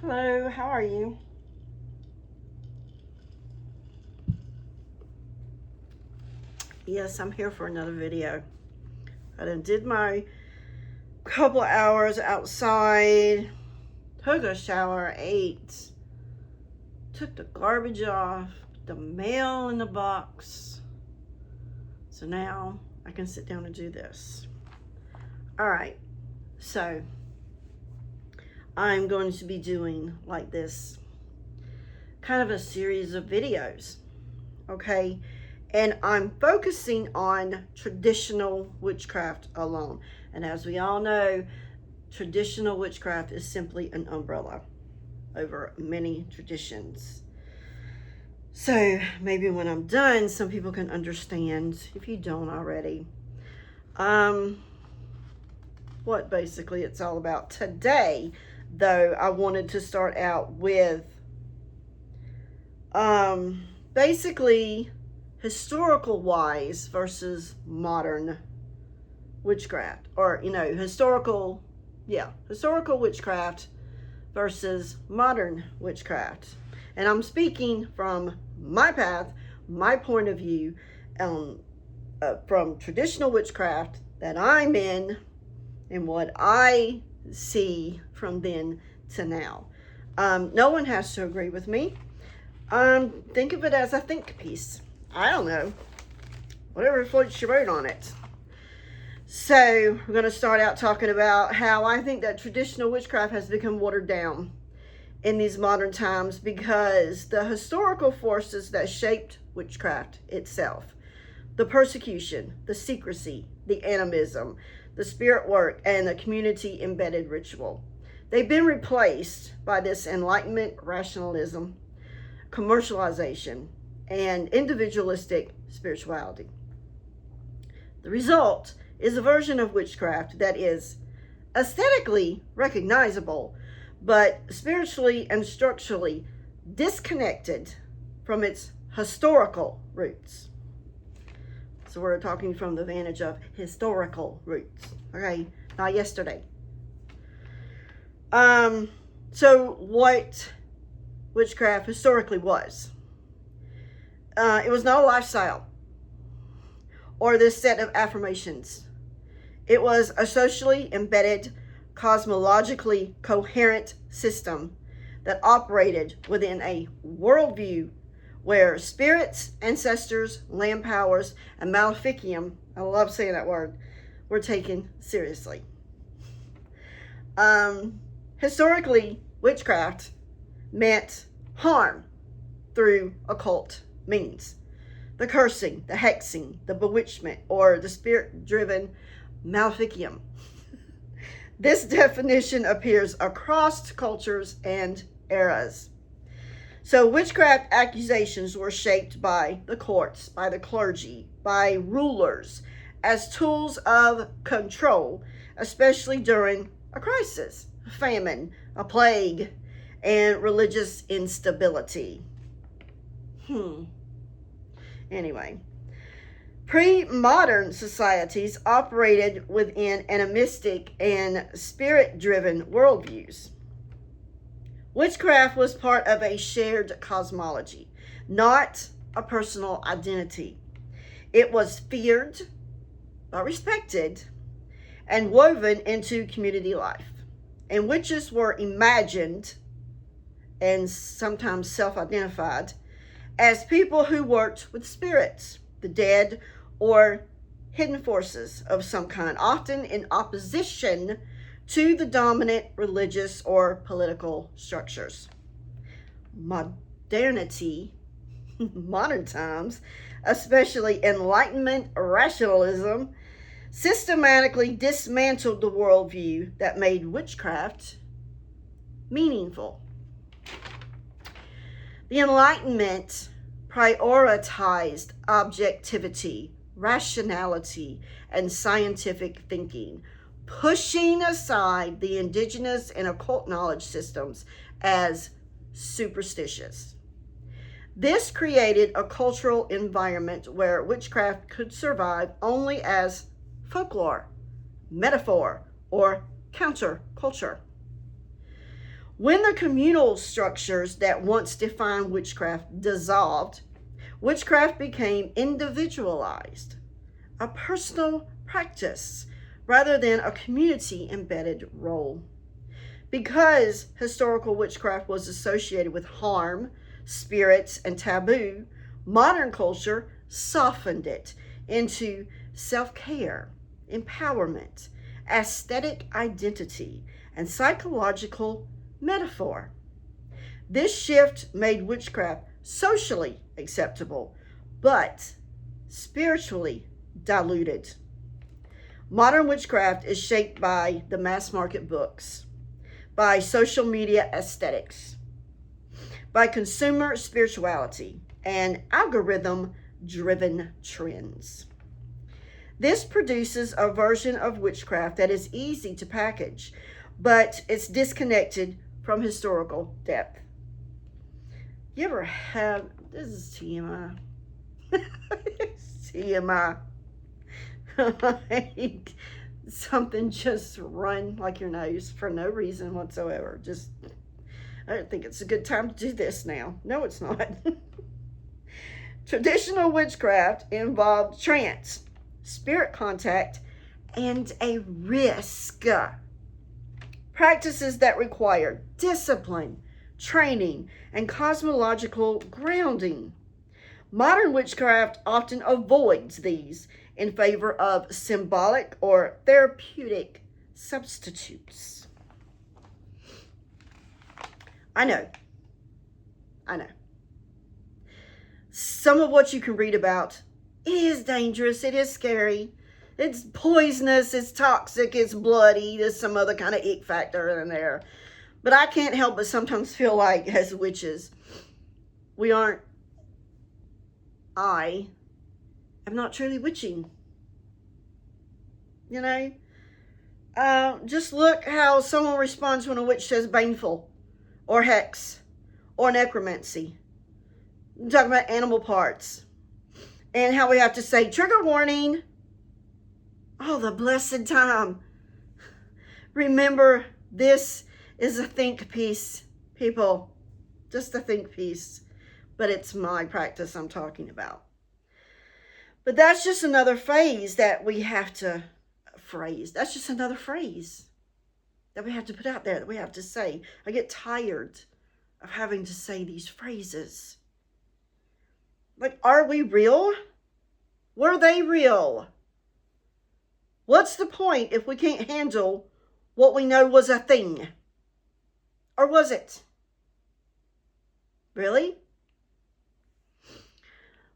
Hello, how are you? Yes, I'm here for another video. I done did my couple hours outside, took a shower, ate, took the garbage off, the mail in the box. So now I can sit down and do this. All right, so I'm going to be doing like this kind of a series of videos, okay? And I'm focusing on traditional witchcraft alone. And as we all know, traditional witchcraft is simply an umbrella over many traditions. So maybe when I'm done, some people can understand, if you don't already, what basically it's all about. Today, though, I wanted to start out with basically historical wise versus modern witchcraft, or historical witchcraft versus modern witchcraft. And I'm speaking from my path, my point of view, from traditional witchcraft that I'm in and what I see from then to now. No one has to agree with me. Think of it as a think piece. I don't know. Whatever floats your boat on it. So we're going to start out talking about how I think that traditional witchcraft has become watered down in these modern times because the historical forces that shaped witchcraft itself, the persecution, the secrecy, the animism, the spirit work, and the community embedded ritual, they've been replaced by this Enlightenment rationalism, commercialization, and individualistic spirituality. The result is a version of witchcraft that is aesthetically recognizable, but spiritually and structurally disconnected from its historical roots. So we're talking from the vantage of historical roots, okay? Not yesterday. So what witchcraft historically was? It was not a lifestyle or this set of affirmations. It was a socially embedded, cosmologically coherent system that operated within a worldview where spirits, ancestors, land powers, and maleficium, I love saying that word, were taken seriously. Historically, witchcraft meant harm through occult means. The cursing, the hexing, the bewitchment, or the spirit-driven maleficium. This definition appears across cultures and eras. So witchcraft accusations were shaped by the courts, by the clergy, by rulers as tools of control, especially during a crisis, a famine, a plague, and religious instability. Anyway, pre-modern societies operated within animistic and spirit-driven worldviews. Witchcraft was part of a shared cosmology, not a personal identity. It was feared, but respected, and woven into community life. And witches were imagined, and sometimes self-identified, as people who worked with spirits, the dead, or hidden forces of some kind, often in opposition to the dominant religious or political structures. Modernity, modern times, especially Enlightenment rationalism, systematically dismantled the worldview that made witchcraft meaningful. The Enlightenment prioritized objectivity, rationality, and scientific thinking, pushing aside the indigenous and occult knowledge systems as superstitious. This created a cultural environment where witchcraft could survive only as folklore, metaphor, or counterculture. When the communal structures that once defined witchcraft dissolved, witchcraft became individualized, a personal practice rather than a community embedded role. Because historical witchcraft was associated with harm, spirits, and taboo, modern culture softened it into self-care, empowerment, aesthetic identity, and psychological metaphor. This shift made witchcraft socially acceptable, but spiritually diluted. Modern witchcraft is shaped by the mass market books, by social media aesthetics, by consumer spirituality, and algorithm-driven trends. This produces a version of witchcraft that is easy to package, but it's disconnected from historical depth. You ever have, this is TMI. TMI. Like something just run like your nose for no reason whatsoever. Just, I don't think it's a good time to do this now. No, it's not. Traditional witchcraft involved trance, spirit contact, and a risk. Practices that require discipline, training, and cosmological grounding. Modern witchcraft often avoids these in favor of symbolic or therapeutic substitutes. I know. Some of what you can read about, it is dangerous, it is scary, it's poisonous, it's toxic, it's bloody, there's some other kind of ick factor in there. But I can't help but sometimes feel like, as witches, I am not truly witching. You know? Just look how someone responds when a witch says baneful, or hex, or necromancy. I'm talking about animal parts. And how we have to say, trigger warning. Oh, the blessed time. Remember, this is a think piece, people. Just a think piece. But it's my practice I'm talking about. But that's just another phase that we have to That's just another phrase that we have to put out there, that we have to say. I get tired of having to say these phrases. Like, are we real? Were they real? What's the point if we can't handle what we know was a thing? Or was it? Really?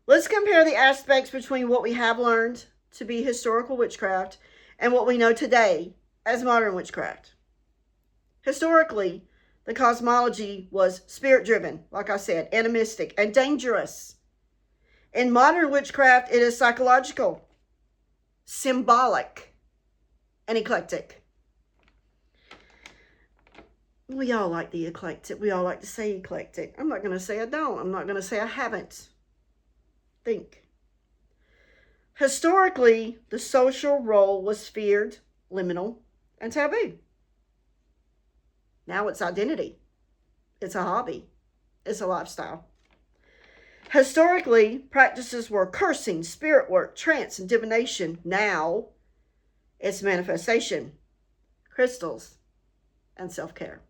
Let's compare the aspects between what we have learned to be historical witchcraft and what we know today as modern witchcraft. Historically, the cosmology was spirit-driven, like I said, animistic, and dangerous. In modern witchcraft, it is psychological, symbolic, and eclectic. We all like the eclectic. We all like to say eclectic. I'm not going to say I don't. I'm not going to say I haven't. Think. Historically, the social role was feared, liminal, and taboo. Now it's identity. It's a hobby. It's a lifestyle. Historically, practices were cursing, spirit work, trance, and divination. Now, it's manifestation, crystals, and self-care.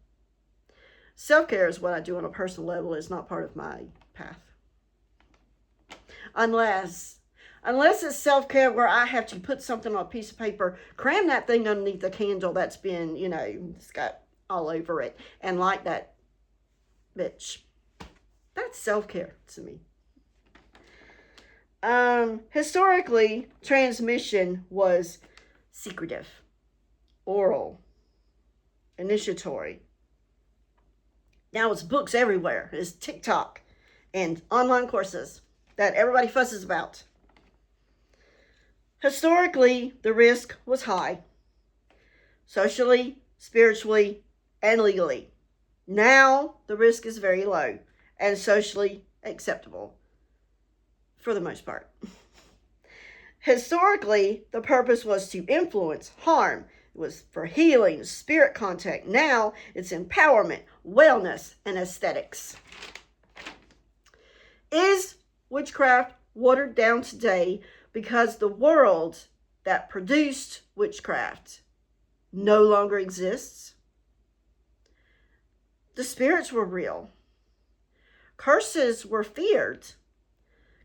Self-care is what I do on a personal level. It's not part of my path. Unless it's self-care where I have to put something on a piece of paper, cram that thing underneath the candle that's been, it's got all over it, and light that bitch. That's self-care to me. Historically, transmission was secretive, oral, initiatory. Now it's books everywhere. It's TikTok and online courses that everybody fusses about. Historically, the risk was high, socially, spiritually, and legally. Now, the risk is very low and socially acceptable, for the most part. Historically, the purpose was to influence, harm, It was for healing, spirit contact. Now it's empowerment, wellness, and aesthetics. Is witchcraft watered down today because the world that produced witchcraft no longer exists? The spirits were real. Curses were feared.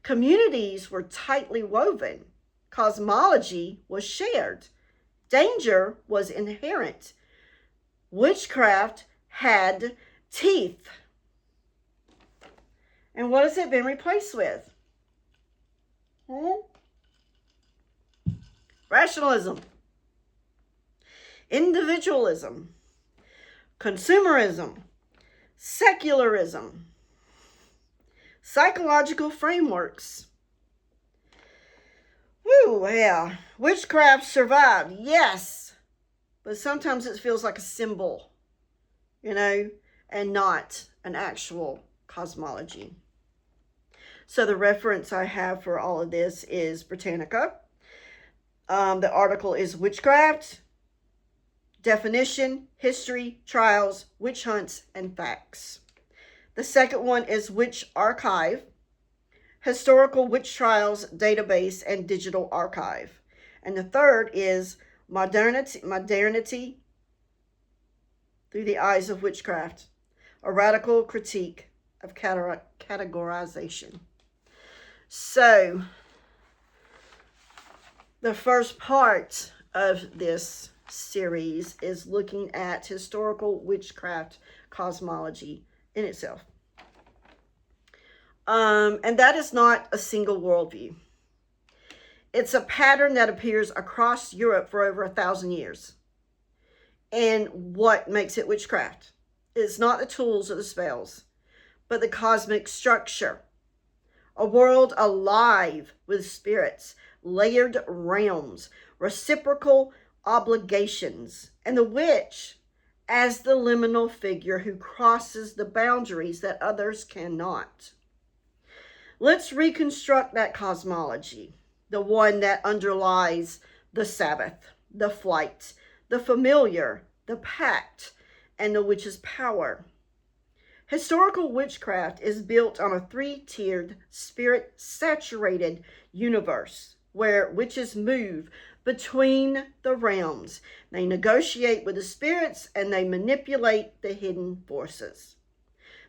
Communities were tightly woven. Cosmology was shared. Danger was inherent. Witchcraft had teeth. And what has it been replaced with? Rationalism, individualism, consumerism, secularism, psychological frameworks. Woo, yeah. Witchcraft survived, yes. But sometimes it feels like a symbol, and not an actual cosmology. So the reference I have for all of this is Britannica. The article is Witchcraft, Definition, History, Trials, Witch Hunts, and Facts. The second one is Witch Archive, Historical Witch Trials Database and Digital Archive. And the third is Modernity Through the Eyes of Witchcraft, a Radical Critique of Categorization. So, the first part of this series is looking at historical witchcraft cosmology in itself. And that is not a single worldview. It's a pattern that appears across Europe for over 1,000 years. And what makes it witchcraft? It's not the tools or the spells, but the cosmic structure. A world alive with spirits, layered realms, reciprocal obligations, and the witch as the liminal figure who crosses the boundaries that others cannot. Let's reconstruct that cosmology, the one that underlies the Sabbath, the flight, the familiar, the pact, and the witch's power. Historical witchcraft is built on a 3-tiered, spirit-saturated universe where witches move between the realms. They negotiate with the spirits and they manipulate the hidden forces.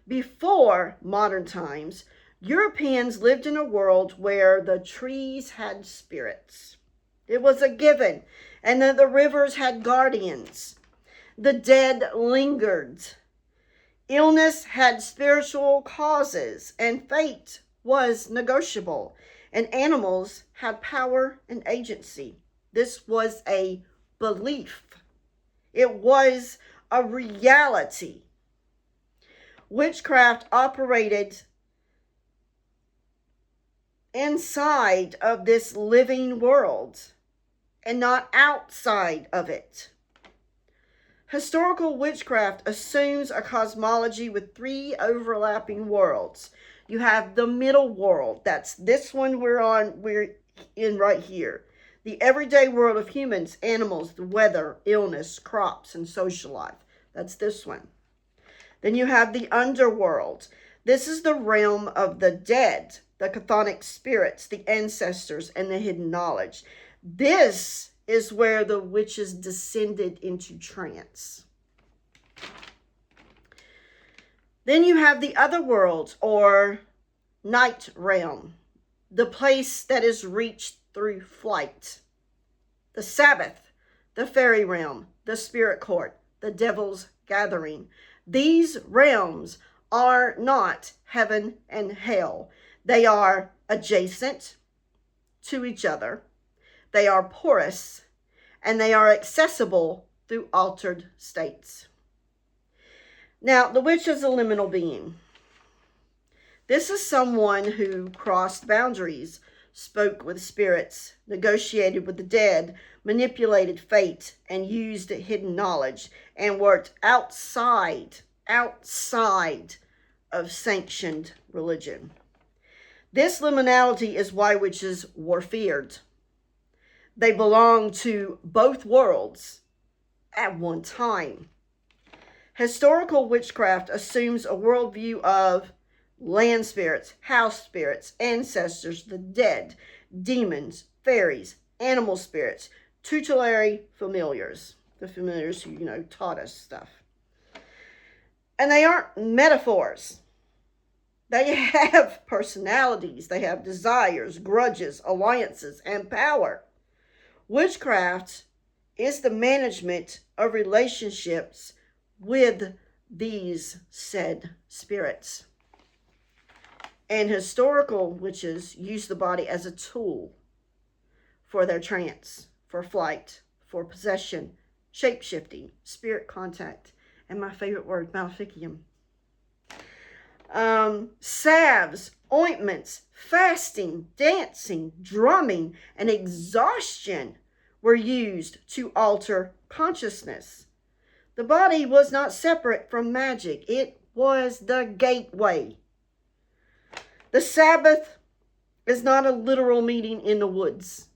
Before modern times, Europeans lived in a world where the trees had spirits. It was a given. And the rivers had guardians. The dead lingered. Illness had spiritual causes, and fate was negotiable, and animals had power and agency. This was a belief. It was a reality. Witchcraft operated inside of this living world and not outside of it. Historical witchcraft assumes a cosmology with 3 overlapping worlds. You have the middle world. That's this one we're in right here. The everyday world of humans, animals, the weather, illness, crops, and social life. That's this one. Then you have the underworld. This is the realm of the dead, the chthonic spirits, the ancestors, and the hidden knowledge. This is where the witches descended into trance. Then you have the other world, or night realm, the place that is reached through flight. The Sabbath, the fairy realm, the spirit court, the devil's gathering. These realms are not heaven and hell. They are adjacent to each other. They are porous, and they are accessible through altered states. Now, the witch is a liminal being. This is someone who crossed boundaries, spoke with spirits, negotiated with the dead, manipulated fate, and used hidden knowledge, and worked outside of sanctioned religion. This liminality is why witches were feared. They belong to both worlds, at one time. Historical witchcraft assumes a worldview of land spirits, house spirits, ancestors, the dead, demons, fairies, animal spirits, tutelary familiars, the familiars who, taught us stuff. And they aren't metaphors. They have personalities, they have desires, grudges, alliances, and power. Witchcraft is the management of relationships with these said spirits. And historical witches use the body as a tool for their trance, for flight, for possession, shape-shifting, spirit contact, and my favorite word, maleficium. Salves, ointments, fasting, dancing, drumming, and exhaustion were used to alter consciousness. The body was not separate from magic. It was the gateway. The Sabbath is not a literal meeting in the woods,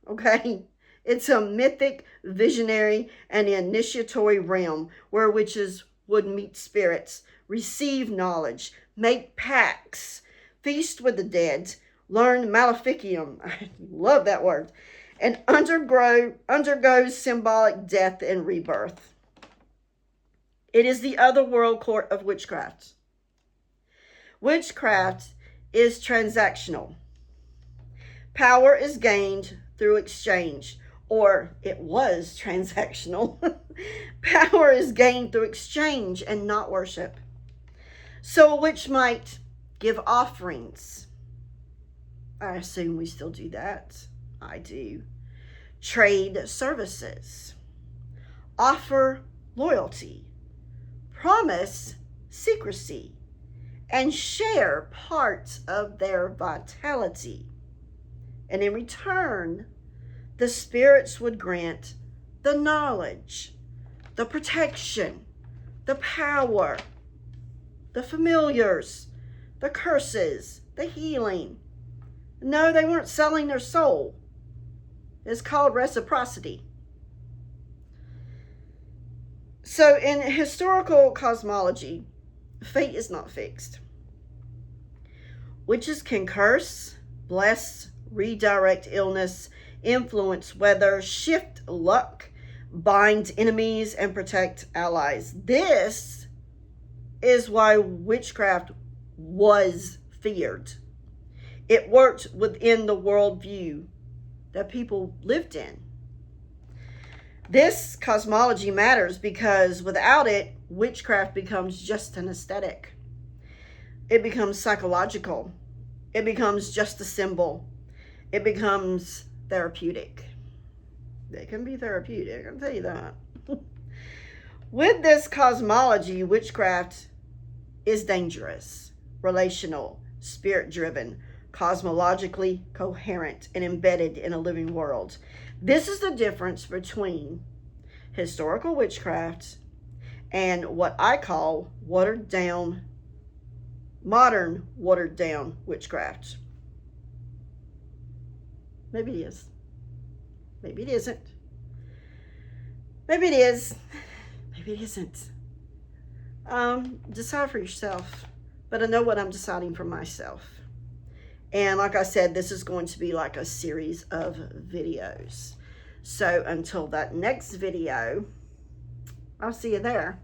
okay? It's a mythic, visionary, and initiatory realm where witches would meet spirits, receive knowledge, make pacts, feast with the dead, learn maleficium, I love that word, and undergo symbolic death and rebirth. It is the other world court of witchcraft. Witchcraft is transactional. Power is gained through exchange, or it was transactional. Power is gained through exchange and not worship. So a witch might give offerings. I assume we still do that. I do. Trade services. Offer loyalty. Promise secrecy. And share parts of their vitality. And in return, the spirits would grant the knowledge, the protection, the power, the familiars, the curses, the healing. No, they weren't selling their soul. It's called reciprocity. So in historical cosmology, fate is not fixed. Witches can curse, bless, redirect illness, influence weather, shift luck, bind enemies, and protect allies. This is why witchcraft was feared. It worked within the worldview that people lived in. This cosmology matters because without it, witchcraft becomes just an aesthetic. It becomes psychological. It becomes just a symbol. It becomes therapeutic. It can be therapeutic, I can tell you that. With this cosmology, witchcraft is dangerous, relational, spirit-driven, cosmologically coherent, and embedded in a living world. This is the difference between historical witchcraft and what I call modern watered down witchcraft. Maybe it is. Maybe it isn't. Maybe it is. Maybe it isn't. Decide for yourself. But I know what I'm deciding for myself. And like I said, this is going to be like a series of videos. So until that next video, I'll see you there.